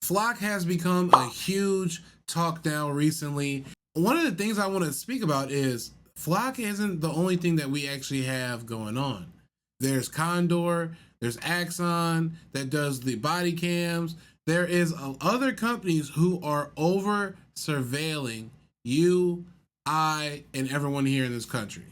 Flock has become a huge talk now recently. One of the things I want to speak about is Flock isn't the only thing that we actually have going on. There's Condor, there's Axon that does the body cams. There is other companies who are over surveilling you, I, and everyone here in this country.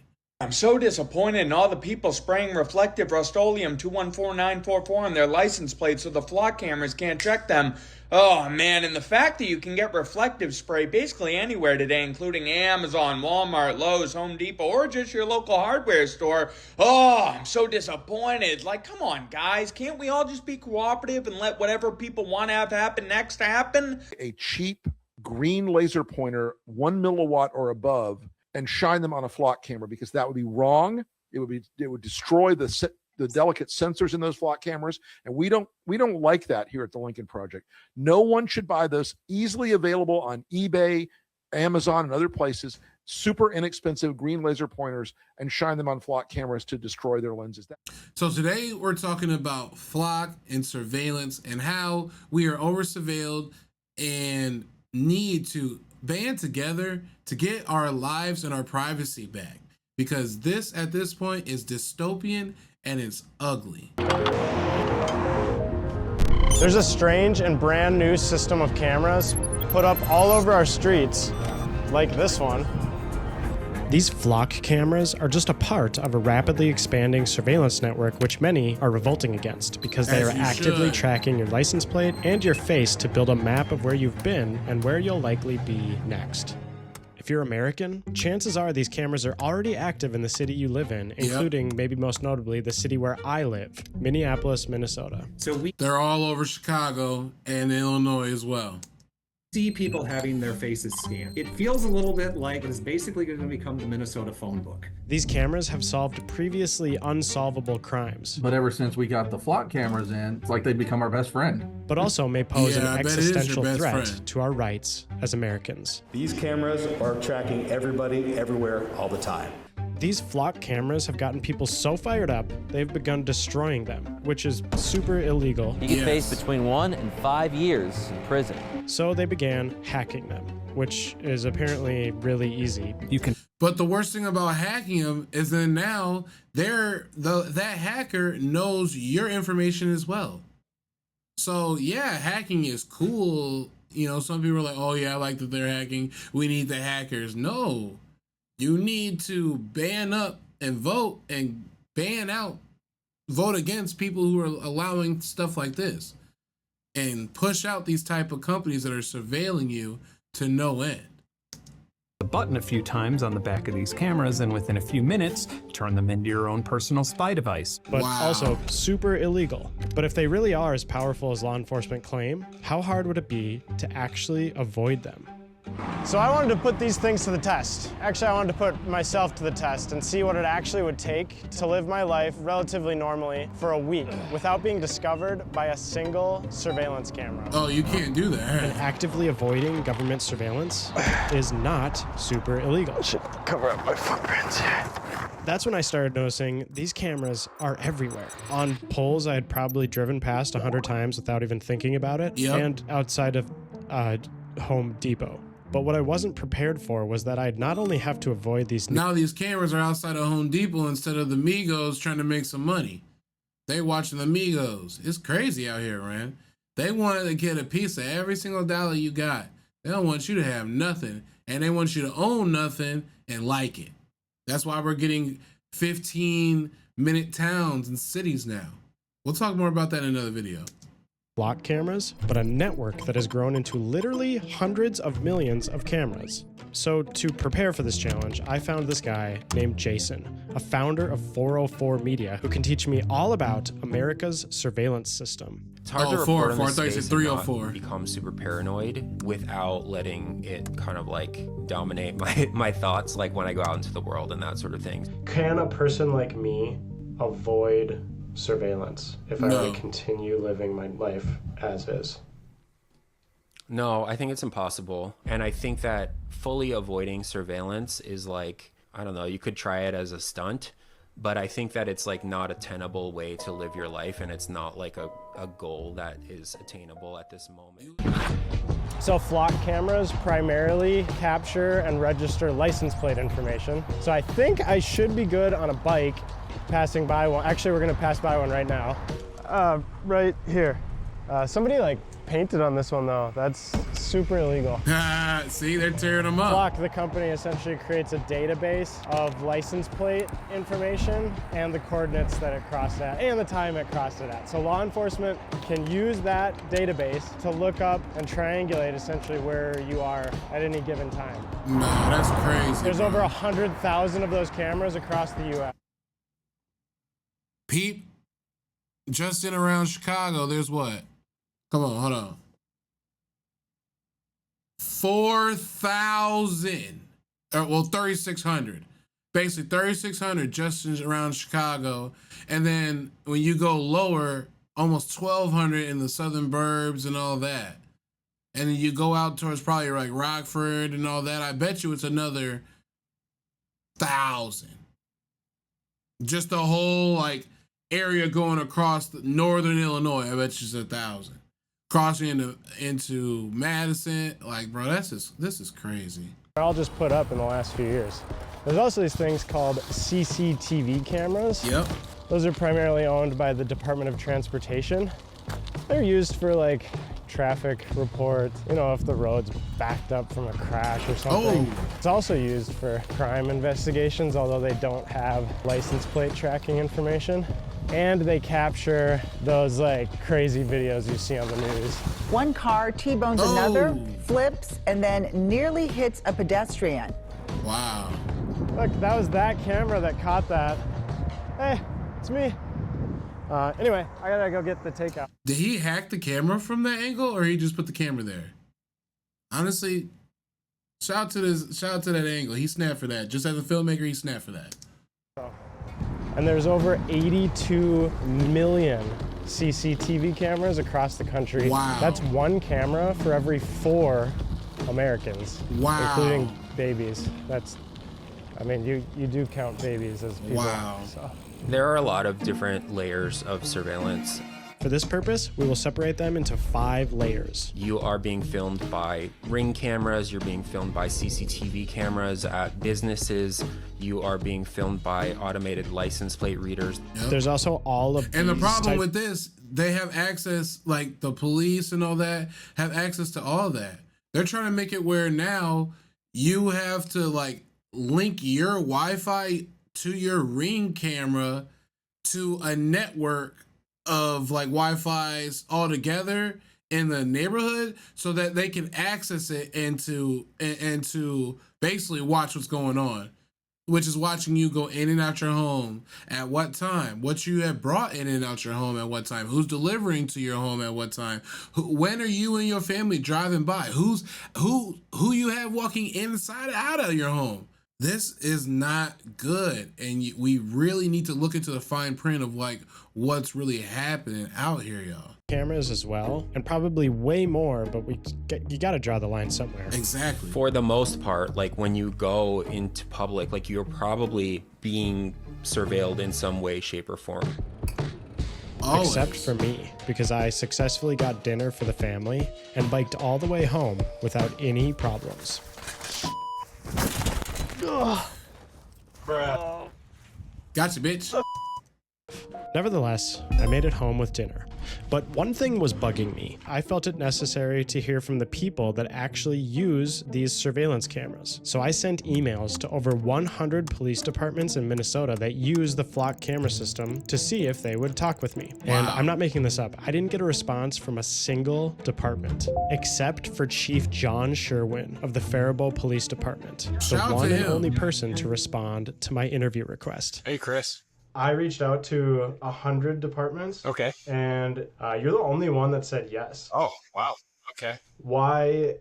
I'm so disappointed in all the people spraying reflective Rust-Oleum 214944 on their license plates so the Flock cameras can't check them. Oh man, and the fact that you can get reflective spray basically anywhere today, including Amazon, Walmart, Lowe's, Home Depot, or just your local hardware store. Oh, I'm so disappointed. Like, come on, guys. Can't we all just be cooperative and let whatever people want to have happen next happen? A cheap green laser pointer, 1 milliwatt or above, and shine them on a Flock camera, because that would be wrong. It would destroy the delicate sensors in those Flock cameras, and we don't like that here at the Lincoln Project. No one should buy those. Easily available on eBay, Amazon, and other places. Super inexpensive green laser pointers, and shine them on Flock cameras to destroy their lenses. So today we're talking about Flock and surveillance and how we are over surveilled and need to band together to get our lives and our privacy back, because this at this point is dystopian and it's ugly. There's a strange and brand new system of cameras put up all over our streets, like this one. These Flock cameras are just a part of a rapidly expanding surveillance network which many are revolting against, because they are actively tracking your license plate and your face to build a map of where you've been and where you'll likely be next. If you're American, chances are these cameras are already active in the city you live in, including, maybe most notably, the city where I live, Minneapolis, Minnesota. They're all over Chicago and Illinois as well. See people having their faces scanned. It feels a little bit like it's basically going to become the Minnesota phone book. These cameras have solved previously unsolvable crimes, But ever since we got the Flock cameras in, it's like they've become our best friend. but also may pose Yeah, I an bet it is your existential best threat friend. to our rights as Americans. These cameras are tracking everybody, everywhere, all the time. These Flock cameras have gotten people so fired up, they've begun destroying them, which is super illegal. You can face between 1 and 5 years in prison. So they began hacking them, which is apparently really easy. But the worst thing about hacking them is that now that hacker knows your information as well. So yeah, hacking is cool. You know, some people are like, oh yeah, I like that they're hacking. We need the hackers. No, you need to ban up and vote and vote against people who are allowing stuff like this, and push out these type of companies that are surveilling you to no end. The button a few times on the back of these cameras, and within a few minutes, turn them into your own personal spy device. But also super illegal. But if they really are as powerful as law enforcement claim, how hard would it be to actually avoid them? So I wanted to put these things to the test. Actually, I wanted to put myself to the test and see what it actually would take to live my life relatively normally for a week without being discovered by a single surveillance camera. Oh, you can't do that. And actively avoiding government surveillance is not super illegal. Should cover up my footprints. That's when I started noticing these cameras are everywhere. On poles I had probably driven past 100 times without even thinking about it, and outside of Home Depot. But what I wasn't prepared for was that I'd not only have to avoid these... Now these cameras are outside of Home Depot instead of the Migos trying to make some money. They watching the Migos. It's crazy out here, man. They want to get a piece of every single dollar you got. They don't want you to have nothing. And they want you to own nothing and like it. That's why we're getting 15-minute towns and cities now. We'll talk more about that in another video. Flock cameras, but a network that has grown into literally hundreds of millions of cameras. So to prepare for this challenge, I found this guy named Jason, a founder of 404 Media, who can teach me all about America's surveillance system. It's hard to report on this space and not become super paranoid without letting it kind of like dominate my thoughts, like when I go out into the world and that sort of thing. Can a person like me avoid surveillance if I were to continue living my life as is? No, I think it's impossible. And I think that fully avoiding surveillance is like, I don't know, you could try it as a stunt, but I think that it's like not a tenable way to live your life, and it's not like a goal that is attainable at this moment. So flock cameras primarily capture and register license plate information. So I think I should be good on a bike passing by one. Actually, we're gonna pass by one right now. Right here. Somebody like painted on this one though. That's super illegal. See, they're tearing them up. Flock, the company, essentially creates a database of license plate information and the coordinates that it crossed at and the time it crossed it at. So law enforcement can use that database to look up and triangulate essentially where you are at any given time. No, that's crazy. There's over 100,000 of those cameras across the U.S. Peep, just in around Chicago, there's what? Come on, hold on. 4,000, well, 3,600. Basically 3,600 just around Chicago. And then when you go lower, almost 1,200 in the southern burbs and all that. And then you go out towards probably like Rockford and all that. I bet you it's another 1,000. Just the whole like area going across northern Illinois, I bet you it's 1,000. Crossing into Madison, like, bro, this is crazy. They're all just put up in the last few years. There's also these things called CCTV cameras. Yep. Those are primarily owned by the Department of Transportation. They're used for like traffic reports, you know, if the road's backed up from a crash or something. Oh. It's also used for crime investigations, although they don't have license plate tracking information. And they capture those like crazy videos you see on the news. One car T-bones another, flips, and then nearly hits a pedestrian. Wow. Look, that was that camera that caught that. Hey, it's me. Anyway, I gotta go get the takeout. Did he hack the camera from that angle, or he just put the camera there? Honestly, shout out to that angle. He snapped for that. Just as a filmmaker, he snapped for that. And there's over 82 million CCTV cameras across the country. Wow. That's one camera for every 4 Americans. Wow. Including babies. That's, I mean, you do count babies as people. Wow. So. There are a lot of different layers of surveillance. For this purpose, we will separate them into 5 layers. You are being filmed by Ring cameras, you're being filmed by CCTV cameras at businesses, you are being filmed by automated license plate readers. Yep. There's also all of And the these problem with this, they have access, like the police and all that, have access to all that. They're trying to make it where now you have to like link your Wi-Fi to your Ring camera to a network of like Wi-Fi's all together in the neighborhood so that they can access it and to basically watch what's going on, which is watching you go in and out your home at what time, what you have brought in and out your home at what time, who's delivering to your home at what time, when are you and your family driving by, who you have walking inside and out of your home. This is not good, and we really need to look into the fine print of like what's really happening out here, y'all. Cameras as well, and probably way more, but you got to draw the line somewhere. Exactly. For the most part, like when you go into public, like you're probably being surveilled in some way, shape, or form. Always. Except for me, because I successfully got dinner for the family and biked all the way home without any problems. Gotcha, bitch. Nevertheless, I made it home with dinner. But one thing was bugging me. I felt it necessary to hear from the people that actually use these surveillance cameras. So I sent emails to over 100 police departments in Minnesota that use the Flock camera system to see if they would talk with me. Wow. And I'm not making this up. I didn't get a response from a single department, except for Chief John Sherwin of the Faribault Police Department, Shout out the one to and him. only person to respond to my interview request. Hey, Chris. I reached out to 100 departments. Okay. And you're the only one that said yes. Oh, wow. Okay. Why?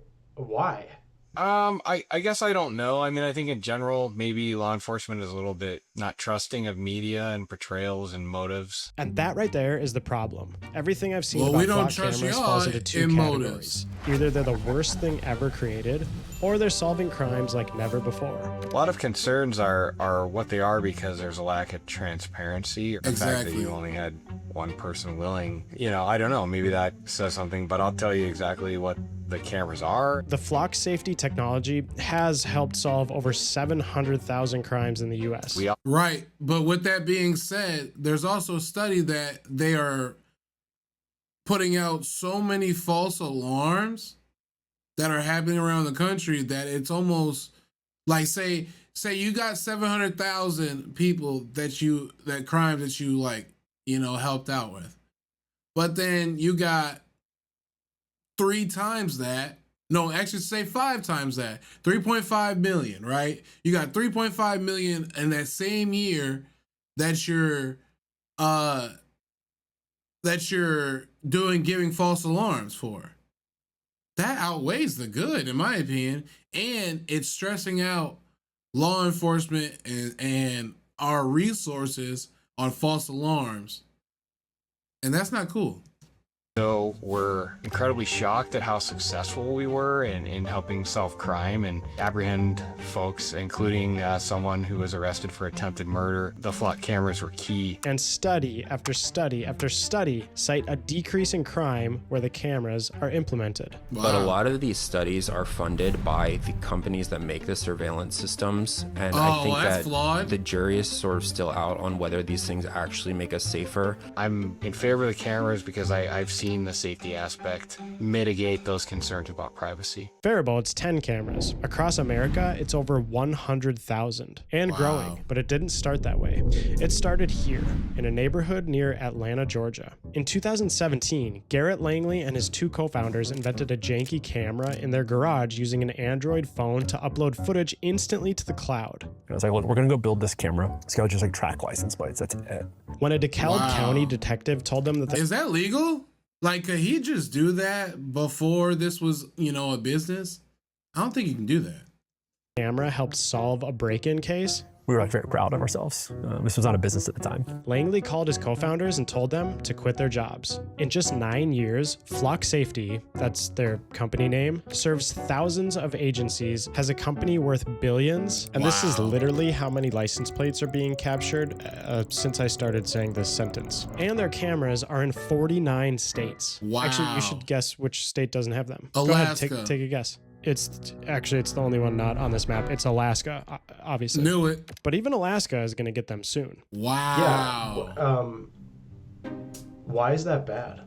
I guess I don't know. I mean, I think in general, maybe law enforcement is a little bit not trusting of media and portrayals and motives. And that right there is the problem. Everything I've seen Well, we about don't flock trust cameras y'all falls into two in categories. motives. Either they're the worst thing ever created, or they're solving crimes like never before. A lot of concerns are what they are because there's a lack of transparency. Or the fact that you only had one person willing, I don't know, maybe that says something, but I'll tell you exactly what the cameras are. The flock safety technology has helped solve over 700,000 crimes in the US. Right. But with that being said, there's also a study that they are putting out so many false alarms that are happening around the country that it's almost like say you got 700,000 people that crimes that you helped out with. But then you got 3 times that. No, actually say 5 times that. 3.5 million, right? You got 3.5 million in that same year that you're giving false alarms for. That outweighs the good, in my opinion, and it's stressing out law enforcement and our resources on false alarms, and that's not cool. So we're incredibly shocked at how successful we were in helping solve crime and apprehend folks, including someone who was arrested for attempted murder. The flock cameras were key. And study after study after study cite a decrease in crime where the cameras are implemented. But a lot of these studies are funded by the companies that make the surveillance systems. And I think that flawed. The jury is sort of still out on whether these things actually make us safer. I'm in favor of the cameras because I've seen the safety aspect mitigate those concerns about privacy. Faribault, it's 10 cameras. Across America, it's over 100,000 and growing, but it didn't start that way. It started here in a neighborhood near Atlanta, Georgia. In 2017, Garrett Langley and his 2 co-founders invented a janky camera in their garage using an Android phone to upload footage instantly to the cloud. I was like, look, we're gonna go build this camera. It's got just track license plates, that's it. When a DeKalb County detective told them that Is that legal? Like, could he just do that before this was, a business? I don't think you can do that. Camera helped solve a break-in case, we were very proud of ourselves. This was not a business at the time. Langley called his co-founders and told them to quit their jobs. In just 9 years, Flock Safety, that's their company name, serves thousands of agencies, has a company worth billions, and this is literally how many license plates are being captured since I started saying this sentence. And their cameras are in 49 states. Wow. Actually, you should guess which state doesn't have them. Alaska. Go ahead, take a guess. It's the only one not on this map. It's Alaska, obviously. Knew it. But even Alaska is going to get them soon. Wow. Yeah. Why is that bad?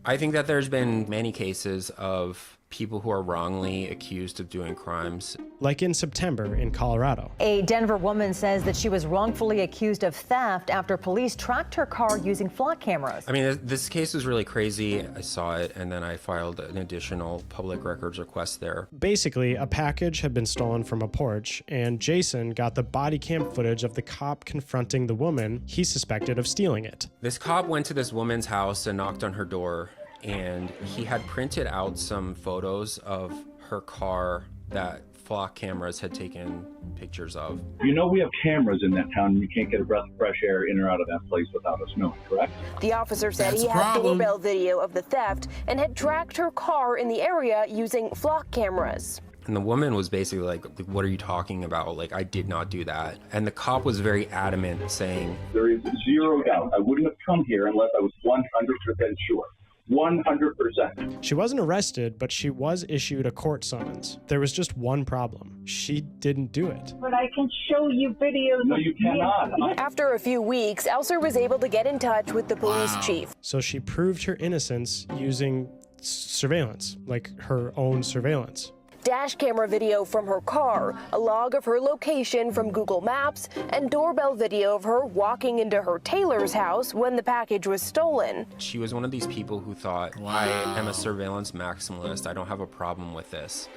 I think that there's been many cases of people who are wrongly accused of doing crimes. Like in September in Colorado. A Denver woman says that she was wrongfully accused of theft after police tracked her car using flock cameras. I mean, this case was really crazy. I saw it, and then I filed an additional public records request there. Basically, a package had been stolen from a porch, and Jason got the body cam footage of the cop confronting the woman he suspected of stealing it. This cop went to this woman's house and knocked on her door, and he had printed out some photos of her car that flock cameras had taken pictures of. You know we have cameras in that town and you can't get a breath of fresh air in or out of that place without us knowing, correct? The officer said he had doorbell video of the theft and had tracked her car in the area using flock cameras. And the woman was basically like, what are you talking about? Like, I did not do that. And the cop was very adamant, saying, there is zero doubt. I wouldn't have come here unless I was 100% sure. 100%. She wasn't arrested, but she was issued a court summons. There was just one problem. She didn't do it. But I can show you videos. No, you cannot. After a few weeks, Elser was able to get in touch with the police chief. So she proved her innocence using surveillance, like her own surveillance. Dash camera video from her car, a log of her location from Google Maps, and doorbell video of her walking into her tailor's house when the package was stolen. She was one of these people who thought, I am a surveillance maximalist, I don't have a problem with this.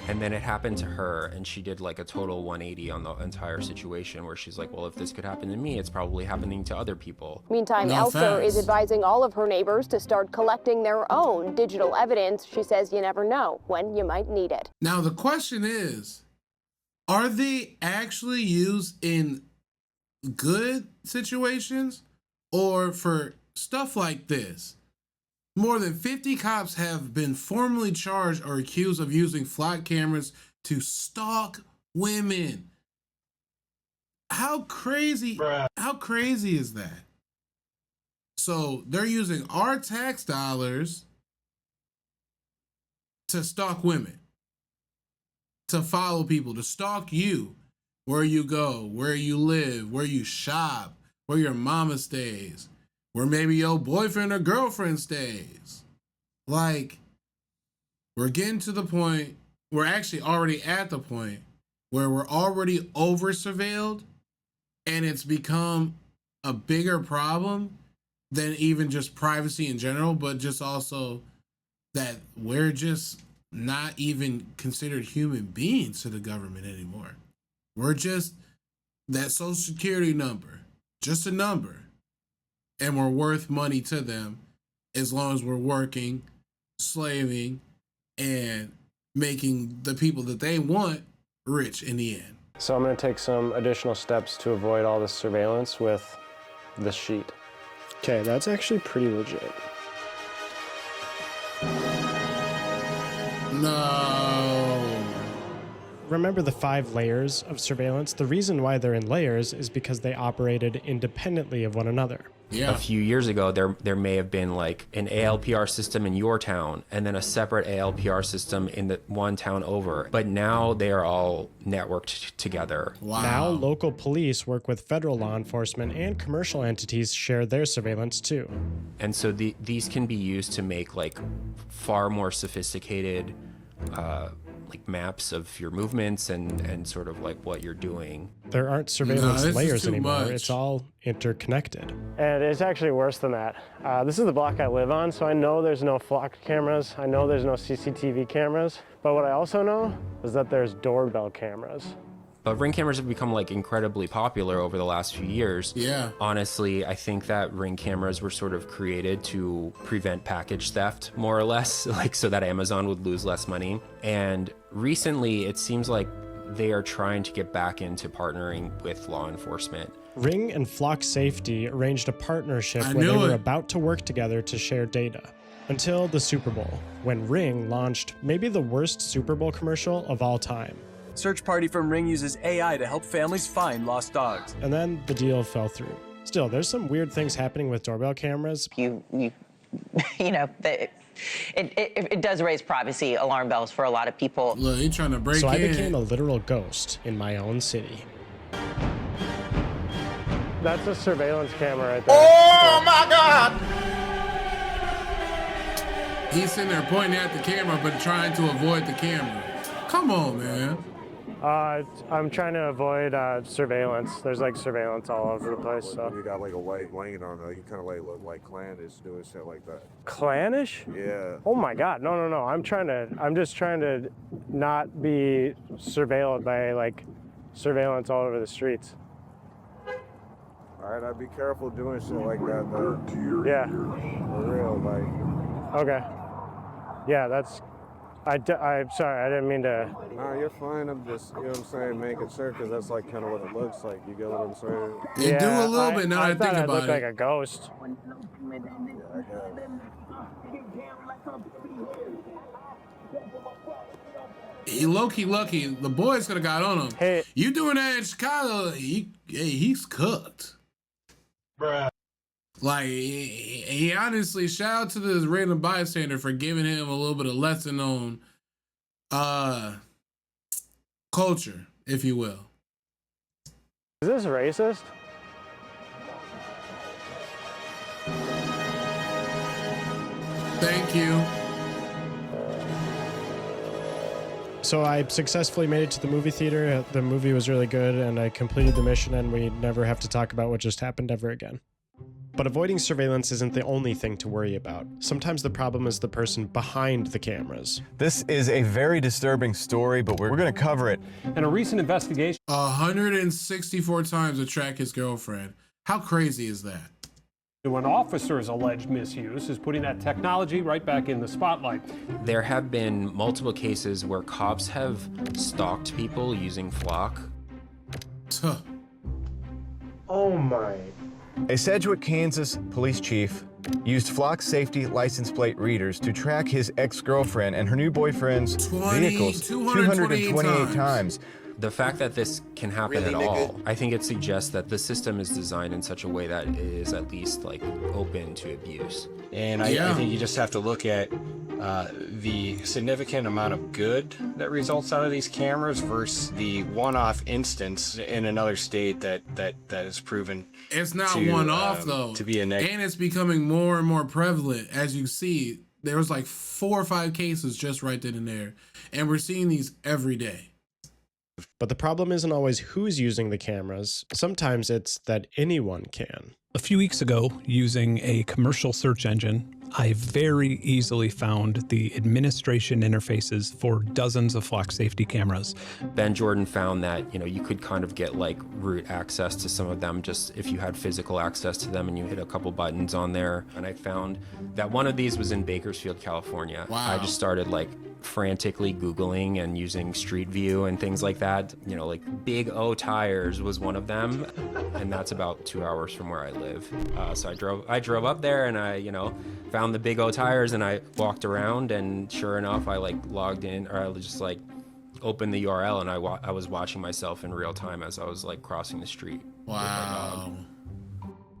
And then it happened to her, and she did like a total 180 on the entire situation, where she's like, well, if this could happen to me, it's probably happening to other people. Meantime, Elser is advising all of her neighbors to start collecting their own digital evidence. She says you never know when you might need it. Now the question is, are they actually used in good situations or for stuff like this? More than 50 cops have been formally charged or accused of using flock cameras to stalk women. How crazy is that? So they're using our tax dollars to stalk women, to follow people, to stalk you, where you go, where you live, where you shop, where your mama stays, where maybe your boyfriend or girlfriend stays. Like, we're getting to the point, we're actually already at the point where we're already over surveilled, and it's become a bigger problem than even just privacy in general, but just also that we're just not even considered human beings to the government anymore. We're just that social security number, just a number. And we're worth money to them as long as we're working, slaving, and making the people that they want rich in the end. So I'm going to take some additional steps to avoid all this surveillance with this sheet. Okay, that's actually pretty legit. No. Remember the 5 layers of surveillance? The reason why they're in layers is because they operated independently of one another. Yeah. A few years ago, there may have been like an ALPR system in your town and then a separate ALPR system in the one town over. But now they are all networked together. Wow. Now local police work with federal law enforcement, and commercial entities share their surveillance too. And so these can be used to make like far more sophisticated like maps of your movements and sort of like what you're doing. There aren't surveillance layers anymore. much. It's all interconnected. And it's actually worse than that. This is the block I live on, so I know there's no flock cameras. I know there's no CCTV cameras. But what I also know is that there's doorbell cameras. But Ring cameras have become like incredibly popular over the last few years. Yeah. Honestly, I think that Ring cameras were sort of created to prevent package theft, more or less, like so that Amazon would lose less money. And recently, it seems like they are trying to get back into partnering with law enforcement. Ring and Flock Safety arranged a partnership where they were about to work together to share data. Until the Super Bowl, when Ring launched maybe the worst Super Bowl commercial of all time. Search party from Ring uses AI to help families find lost dogs. And then the deal fell through. Still, there's some weird things happening with doorbell cameras. You know, it does raise privacy alarm bells for a lot of people. Look, you're trying to break in. So I became a literal ghost in my own city. That's a surveillance camera right there. Oh my God! He's sitting there pointing at the camera, but trying to avoid the camera. Come on, man. I'm trying to avoid surveillance. There's like surveillance all over the place. So. You got like a white lane on there. You kind of like look like clannish doing shit like that. Clannish? Yeah. Oh my God, no. I'm just trying to not be surveilled by like surveillance all over the streets. All right, I'd be careful doing shit like that though. Yeah. For real, like. Okay. Yeah, that's. I'm sorry, I didn't mean to. Nah, you're fine. I'm just, you know what I'm saying, making sure, because that's like kind of what it looks like. You get what I'm saying? You do a little bit now that I think about it. I look like a ghost. He low-key lucky. The boys could have got on him. Hey. You doing that in Chicago, he's cooked. Bruh. Like, he honestly, shout out to this random bystander for giving him a little bit of lesson on culture, if you will. Is this racist? Thank you. So I successfully made it to the movie theater. The movie was really good, and I completed the mission, and we never have to talk about what just happened ever again. But avoiding surveillance isn't the only thing to worry about. Sometimes the problem is the person behind the cameras. This is a very disturbing story, but we're going to cover it. In a recent investigation, 164 times to track his girlfriend. How crazy is that? To an officer's alleged misuse is putting that technology right back in the spotlight. There have been multiple cases where cops have stalked people using Flock. Oh my. A Sedgwick, Kansas police chief used Flock safety license plate readers to track his ex-girlfriend and her new boyfriend's vehicles 228 times. The fact that this can happen at all, I think it suggests that the system is designed in such a way that it is at least like open to abuse. And I think you just have to look at the significant amount of good that results out of these cameras versus the one-off instance in another state that is proven. It's not one-off though, to be a negative. And it's becoming more and more prevalent. As you see, there was like 4 or 5 cases just right then and there, and we're seeing these every day. But the problem isn't always who's using the cameras. Sometimes it's that anyone can. A few weeks ago, using a commercial search engine, I very easily found the administration interfaces for dozens of Flock safety cameras. Ben Jordan found that, you could kind of get like root access to some of them just if you had physical access to them and you hit a couple buttons on there. And I found that one of these was in Bakersfield, California. Wow. I just started like frantically Googling and using Street View and things like that. Like Big O Tires was one of them. And that's about 2 hours from where I live. So I drove up there and I, found the Big O Tires and I walked around, and sure enough, I like logged in, or I just like opened the URL and I was watching myself in real time as I was like crossing the street. Wow.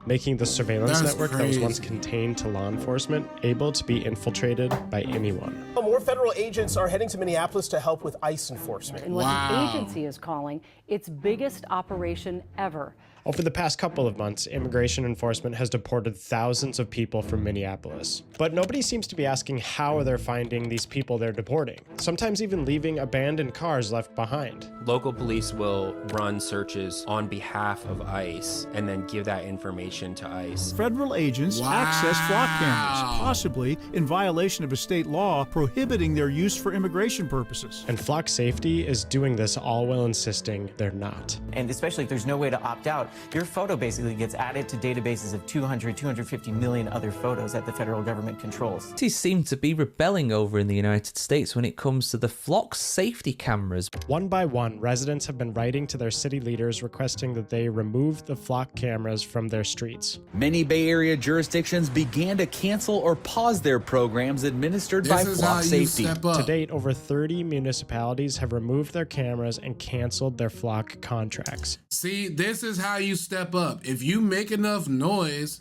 Making the surveillance That's network crazy. that was once contained to law enforcement able to be infiltrated by anyone. More federal agents are heading to Minneapolis to help with ICE enforcement. And what the agency is calling its biggest operation ever. Over the past couple of months, immigration enforcement has deported thousands of people from Minneapolis. But nobody seems to be asking how they're finding these people they're deporting, sometimes even leaving abandoned cars left behind. Local police will run searches on behalf of ICE and then give that information to ICE. Federal agents access Flock cameras, possibly in violation of a state law prohibiting their use for immigration purposes. And Flock Safety is doing this all while insisting they're not. And especially if there's no way to opt out, your photo basically gets added to databases of 250 million other photos that the federal government controls. Cities seem to be rebelling over in the United States when it comes to the Flock safety cameras. One by one, residents have been writing to their city leaders requesting that they remove the Flock cameras from their streets. Many Bay Area jurisdictions began to cancel or pause their programs administered by Flock Safety. To date, over 30 municipalities have removed their cameras and canceled their Flock contracts. See, this is how you step up. If you make enough noise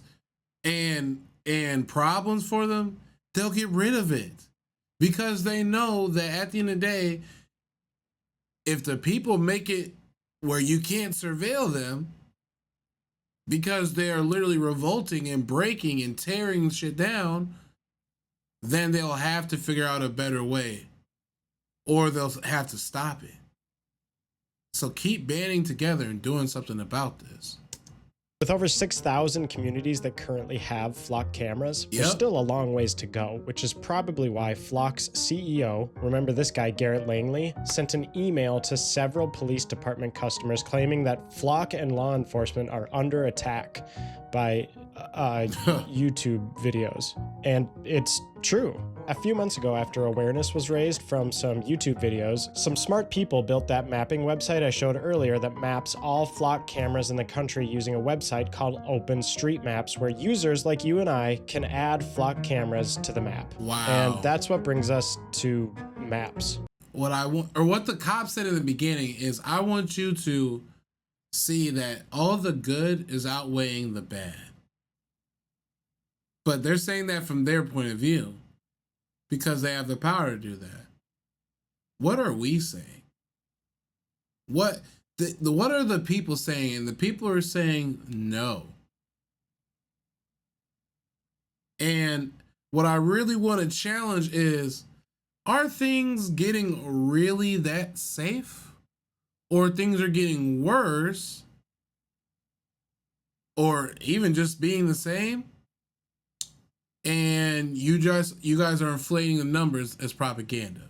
and problems for them, they'll get rid of it. Because they know that at the end of the day, if the people make it where you can't surveil them because they are literally revolting and breaking and tearing shit down, then they'll have to figure out a better way, or they'll have to stop it. So keep banding together and doing something about this. With over 6,000 communities that currently have Flock cameras, there's still a long ways to go, which is probably why Flock's CEO, remember this guy, Garrett Langley, sent an email to several police department customers claiming that Flock and law enforcement are under attack by YouTube videos. And it's true. A few months ago, after awareness was raised from some YouTube videos, some smart people built that mapping website I showed earlier that maps all Flock cameras in the country using a website called OpenStreetMaps, where users like you and I can add Flock cameras to the map. Wow. And that's what brings us to maps. What I want, or what the cop said in the beginning, is I want you to see that all the good is outweighing the bad. But they're saying that from their point of view because they have the power to do that. What are we saying? What are the people saying? And the people are saying no. And what I really want to challenge is, are things getting really that safe? Or things are getting worse? Or even just being the same? And you guys are inflating the numbers as propaganda.